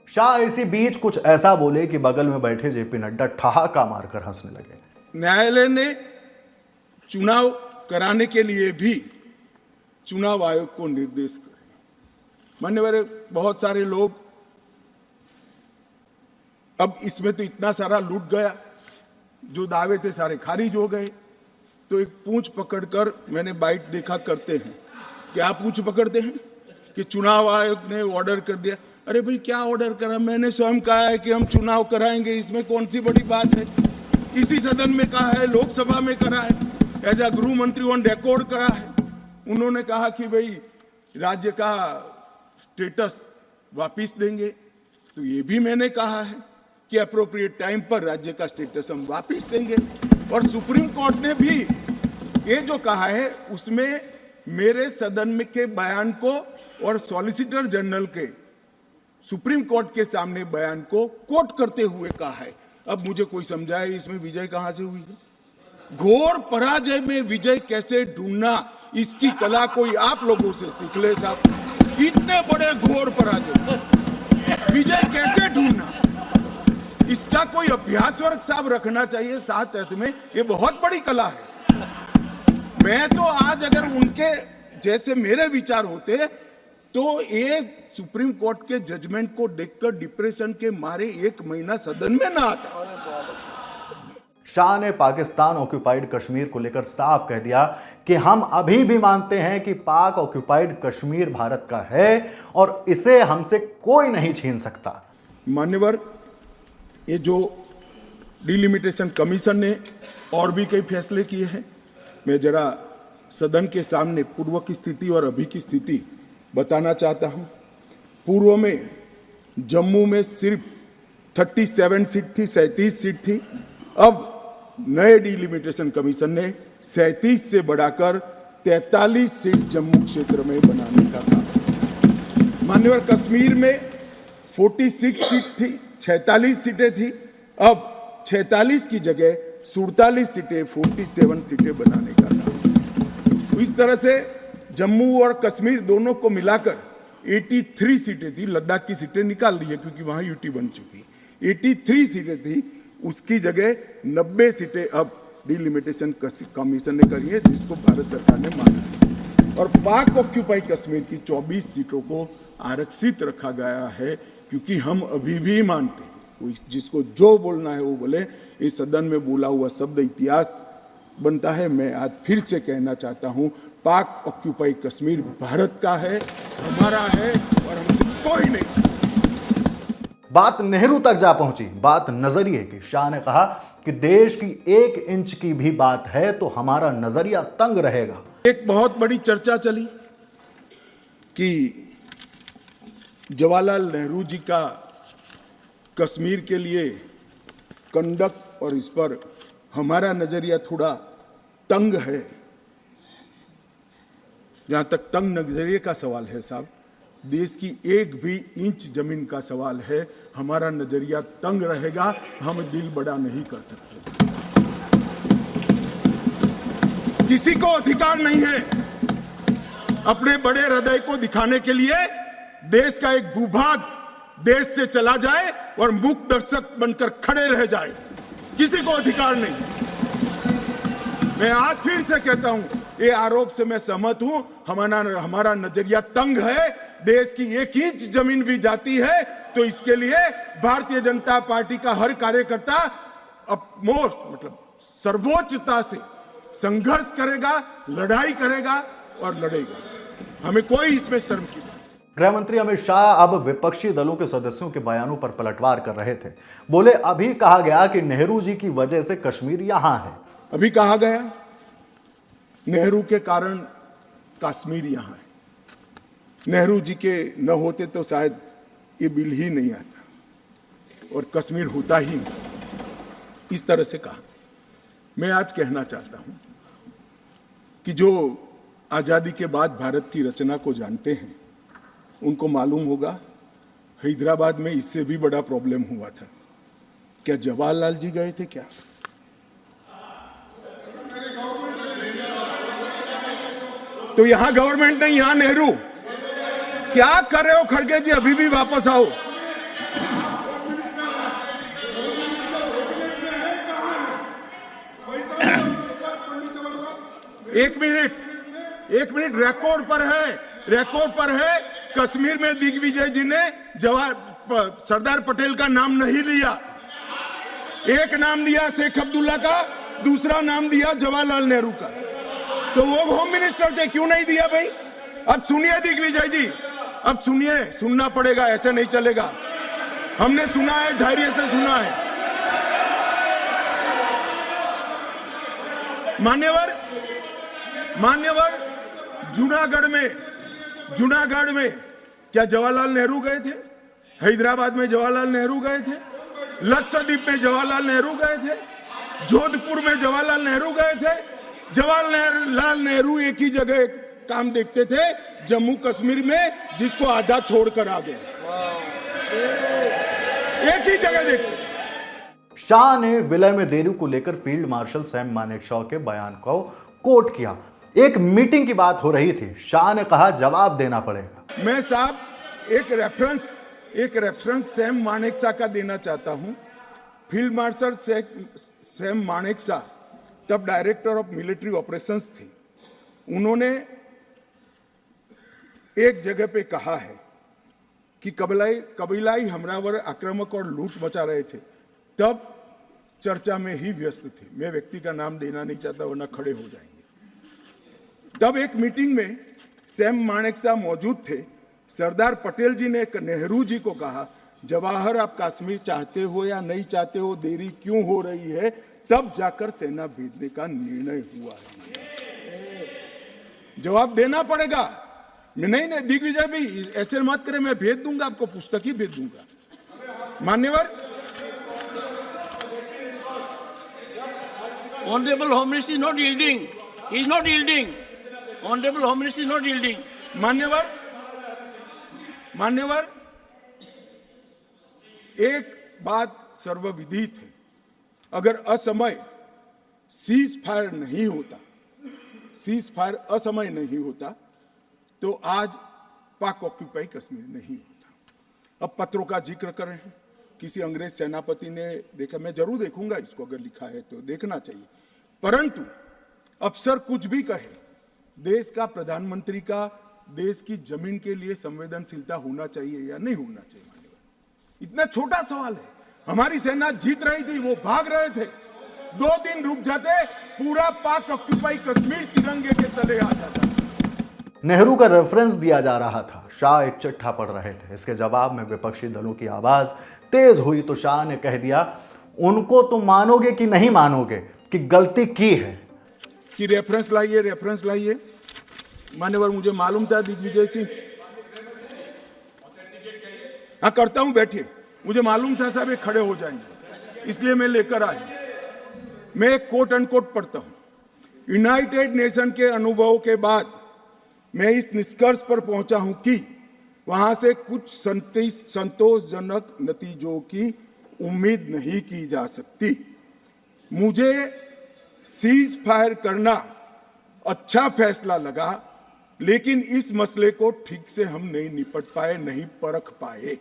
शाह इसी बीच कुछ ऐसा बोले कि बगल में बैठे जेपी नड्डा ठहाका मारकर हंसने लगे। न्यायालय ने चुनाव कराने के लिए भी चुनाव आयोग को निर्देश करे। मान्यवर, बहुत सारे लोग, अब इसमें तो इतना सारा लूट गया, जो दावे थे सारे खारिज हो गए। तो एक पूंछ पकड़कर, मैंने बाइट देखा करते हैं, क्या पूंछ पकड़ते हैं कि चुनाव आयोग ने ऑर्डर कर दिया। अरे भाई, क्या ऑर्डर करा? मैंने स्वयं कहा है कि हम चुनाव कराएंगे, इसमें कौन सी बड़ी बात है? इसी सदन में कहा है, लोकसभा में करा है, एज ए गृह मंत्री ऑन रिकॉर्ड करा है। उन्होंने कहा कि भाई राज्य का स्टेटस वापिस देंगे, तो ये भी मैंने कहा है कि अप्रोप्रिएट टाइम पर राज्य का स्टेटस हम वापिस देंगे। और सुप्रीम कोर्ट ने भी ये जो कहा है, उसमें मेरे सदन में के बयान को और सॉलिसिटर जनरल के सुप्रीम कोर्ट के सामने बयान को कोट करते हुए कहा है। अब मुझे कोई समझाए इसमें विजय कहां से हुई है? घोर पराजय में विजय कैसे ढूंढना, इसकी कला कोई आप लोगों से सीख ले साहब। इतने बड़े घोर पराजय विजय कैसे ढूंढना, इसका कोई अभ्यास वर्ग साहब रखना चाहिए साथ में। ये बहुत बड़ी कला है। मैं तो आज अगर उनके जैसे मेरे विचार होते तो ये सुप्रीम कोर्ट के जजमेंट को देखकर डिप्रेशन के मारे 1 महीना सदन में ना आता। शाह ने पाकिस्तान ऑक्यूपाइड कश्मीर को लेकर साफ कह दिया कि हम अभी भी मानते हैं कि पाक ऑक्यूपाइड कश्मीर भारत का है और इसे हमसे कोई नहीं छीन सकता। मान्यवर, ये जो डिलिमिटेशन कमीशन ने और भी कई फैसले किए हैं, मैं जरा सदन के सामने पूर्व की स्थिति और अभी की स्थिति बताना चाहता हूं। पूर्व में जम्मू में सिर्फ 37 सीट थी, 37 सीट थी। अब नए डिलिमिटेशन कमीशन ने 37 से बढ़ाकर 43 सीट जम्मू क्षेत्र में बनाने का काम मान्यवर कश्मीर में 46 सीट थी, 46 सीटें थी, अब 46 की जगह 47 सीटें 47 सीटें बनाने का काम। इस तरह से जम्मू और कश्मीर दोनों को मिलाकर 83 सीटें थी, लद्दाख की सीटें निकाल दी है क्योंकि वहां यूटी बन चुकी, 83 सीटें थी, उसकी जगह 90 सीटें अब डिलिमिटेशन कमीशन ने करी है, जिसको भारत सरकार ने माना। और पाक ऑक्यूपाई कश्मीर की 24 सीटों को आरक्षित रखा गया है क्योंकि हम अभी भी मानते हैं, कोई जिसको जो बोलना है वो बोले, इस सदन में बोला हुआ शब्द इतिहास बनता है। मैं आज फिर से कहना चाहता हूं, पाक ऑक्यूपाई कश्मीर भारत का है, हमारा है और हमसे कोई नहीं चाहता। बात नेहरू तक जा पहुंची, बात नजरिए की। शाह ने कहा कि देश की 1 इंच की भी बात है तो हमारा नजरिया तंग रहेगा। एक बहुत बड़ी चर्चा चली कि जवाहरलाल नेहरू जी का कश्मीर के लिए कंडक्ट और इस पर हमारा नजरिया थोड़ा तंग है। जहां तक तंग नजरिए का सवाल है साहब, देश की 1 भी इंच जमीन का सवाल है, हमारा नजरिया तंग रहेगा, हम दिल बड़ा नहीं कर सकते। किसी को अधिकार नहीं है अपने बड़े हृदय को दिखाने के लिए देश का एक भूभाग देश से चला जाए और मूक दर्शक बनकर खड़े रह जाए, किसी को अधिकार नहीं। मैं आज फिर से कहता हूं, ये आरोप से मैं सहमत हूं, हमारा नजरिया तंग है। देश की 1 इंच जमीन भी जाती है तो इसके लिए भारतीय जनता पार्टी का हर कार्यकर्ता मतलब सर्वोच्चता से संघर्ष करेगा, लड़ाई करेगा और लड़ेगा। हमें कोई इसमें शर्म की बात। गृह मंत्री अमित शाह अब विपक्षी दलों के सदस्यों के बयानों पर पलटवार कर रहे थे। बोले, अभी कहा गया कि नेहरू जी की वजह से कश्मीर यहां है। अभी कहा गया नेहरू के कारण कश्मीर यहां है, नेहरू जी के न होते तो शायद ये बिल ही नहीं आता और कश्मीर होता ही नहीं। इस तरह से कहा। मैं आज कहना चाहता हूं कि जो आजादी के बाद भारत की रचना को जानते हैं उनको मालूम होगा हैदराबाद में इससे भी बड़ा प्रॉब्लम हुआ था। क्या जवाहरलाल जी गए थे क्या? तो यहां गवर्नमेंट नहीं, यहां नेहरू। क्या कर रहे हो खड़गे जी? अभी भी वापस आओ। एक मिनट रिकॉर्ड पर है कश्मीर में दिग्विजय जी ने सरदार पटेल का नाम नहीं लिया। एक नाम दिया शेख अब्दुल्ला का, दूसरा नाम दिया जवाहरलाल नेहरू का। तो वो होम मिनिस्टर थे, क्यों नहीं दिया भाई? अब सुनिए दिग्विजय जी, अब सुनिए, सुनना पड़ेगा, ऐसे नहीं चलेगा। हमने सुना है, धैर्य से सुना है। मान्यवर जूनागढ़ में क्या जवाहरलाल नेहरू गए थे? हैदराबाद में जवाहरलाल नेहरू गए थे? लक्षद्वीप में जवाहरलाल नेहरू गए थे? जोधपुर में जवाहरलाल नेहरू गए थे? जवाहरलाल नेहरू एक ही जगह काम देखते थे, जम्मू कश्मीर में, जिसको आधा छोड़कर आ गए। एक ही जगह देखते। शाह ने विलय में देरी को लेकर फील्ड मार्शल सैम मानेकशॉ के बयान को कोट किया। एक मीटिंग की बात हो रही थी, शाह ने कहा जवाब देना पड़ेगा। मैं साहब एक रेफरेंस सैम मानेकशॉ का देना चाहता हूं। फील्ड मार्शल सैम मानेकशॉ तब डायरेक्टर ऑफ मिलिट्री ऑपरेशंस थे। उन्होंने एक जगह पे कहा है कि कबीलाई हमलावर आक्रामक और लूट मचा रहे थे, तब चर्चा में ही व्यस्त थे। मैं व्यक्ति का नाम देना नहीं चाहता वरना खड़े हो जाएंगे। तब एक मीटिंग में सैम मानेकशॉ मौजूद थे। सरदार पटेल जी ने नेहरू जी को कहा, जवाहर आप कश्मीर चाहते हो या नहीं चाहते हो, देरी क्यों हो रही है? तब जाकर सेना भेजने का निर्णय हुआ है। जवाब देना पड़ेगा। नहीं दिग्विजय भी ऐसे मत करे, मैं भेज दूंगा आपको, पुस्तक ही भेज दूंगा। मान्यवर, Honorable Home Minister is not yielding. He is not yielding. Honorable Home Minister is not yielding. मान्यवर, मान्यवर, एक बात सर्वविदित है, अगर असमय सीज फायर नहीं होता, सीज फायर असमय नहीं होता, तो आज पाक ऑक्यूपाई कश्मीर नहीं होता। अब पत्रों का जिक्र कर रहे हैं, किसी अंग्रेज सेनापति ने देखा, मैं जरूर देखूंगा इसको, अगर लिखा है तो देखना चाहिए, परंतु अफसर कुछ भी कहे, देश का प्रधानमंत्री का देश की जमीन के लिए संवेदनशीलता होना चाहिए या नहीं होना चाहिए? मान्यवर, इतना छोटा सवाल है। हमारी सेना जीत रही थी, वो भाग रहे थे, 2 दिन रुक जाते, पूरा पाक ऑक्यूपाई कश्मीर तिरंगे के तले आ जाता। नेहरू का रेफरेंस दिया जा रहा था, शाह एक चिट्ठा पढ़ रहे थे। इसके जवाब में विपक्षी दलों की आवाज तेज हुई तो शाह ने कह दिया, उनको तो मानोगे कि नहीं मानोगे कि गलती की है? कि रेफरेंस लाइए, रेफरेंस लाइए। मान्यवर, मुझे मालूम था दिग्विजय सिंह, हाँ करता हूं, बैठिए, मुझे मालूम था साहब ये खड़े हो जाएंगे, इसलिए मैं लेकर आया। मैं एक कोट अनकोट पढ़ता हूं। यूनाइटेड नेशन के अनुभवों के बाद मैं इस निष्कर्ष पर पहुंचा हूं कि वहां से कुछ संतोषजनक नतीजों की उम्मीद नहीं की जा सकती। मुझे सीज फायर करना अच्छा फैसला लगा, लेकिन इस मसले को ठीक से हम नहीं निपट पाए, नहीं परख पाए।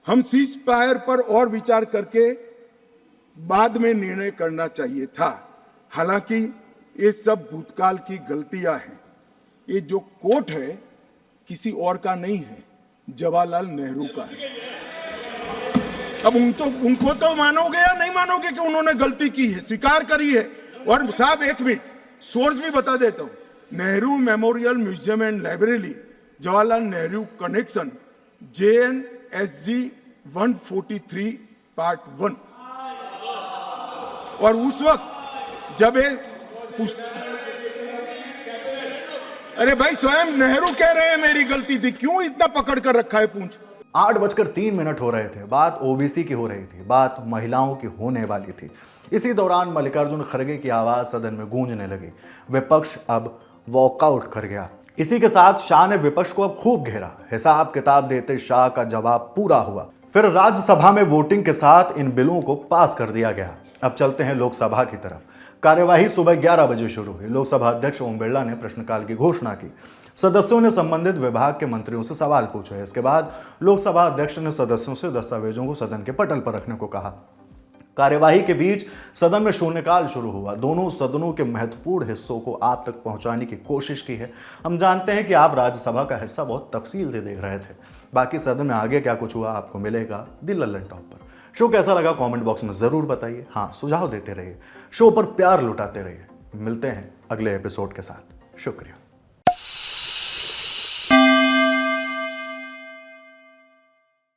हम सीज फायर पर और विचार करके बाद में निर्णय करना चाहिए था। हालांकि ये सब भूतकाल की गलतियां हैं। ये जो कोट है किसी और का नहीं है, जवाहरलाल नेहरू का है। अब उनको तो मानोगे या नहीं मानोगे कि उन्होंने गलती की है, स्वीकार करी है। और साहब एक मिनट, सोर्स भी बता देता हूं, Nehru memorial museum and library, Jawaharlal Nehru connection, JNSG 143 part 1। और उस वक्त जब अरे भाई, स्वयं नेहरू कह रहे हैं मेरी गलती थी, क्यों इतना पकड़ कर रखा है पूंछ? 8:03 हो रहे थे, बात ओबीसी की हो रही थी, बात महिलाओं की होने वाली थी। इसी दौरान मल्लिकार्जुन खड़गे की आवाज सदन में गूंजने लगी। विपक्ष अब वॉकआउट कर गया। इसी के साथ शाह ने विपक्ष को अब खूब घेरा। हिसाब किताब देते शाह का जवाब पूरा हुआ। फिर राज्यसभा में वोटिंग के साथ इन बिलों को पास कर दिया गया। अब चलते हैं लोकसभा की तरफ। कार्यवाही सुबह 11 बजे शुरू हुई। लोकसभा अध्यक्ष ओम बिरला ने प्रश्नकाल की घोषणा की। सदस्यों ने संबंधित विभाग के मंत्रियों से सवाल पूछे। इसके बाद लोकसभा अध्यक्ष ने सदस्यों से दस्तावेजों को सदन के पटल पर रखने को कहा। कार्यवाही के बीच सदन में शून्यकाल शुरू हुआ। दोनों सदनों के महत्वपूर्ण हिस्सों को आप तक पहुंचाने की कोशिश की है। हम जानते हैं कि आप राज्यसभा का हिस्सा बहुत तफसील से देख रहे थे। बाकी सदन में आगे क्या कुछ हुआ आपको मिलेगा द लल्लन टॉप पर। शो कैसा लगा कमेंट बॉक्स में जरूर बताइए। हाँ, सुझाव देते रहिए, शो पर प्यार लुटाते रहिए। मिलते हैं अगले एपिसोड के साथ। शुक्रिया।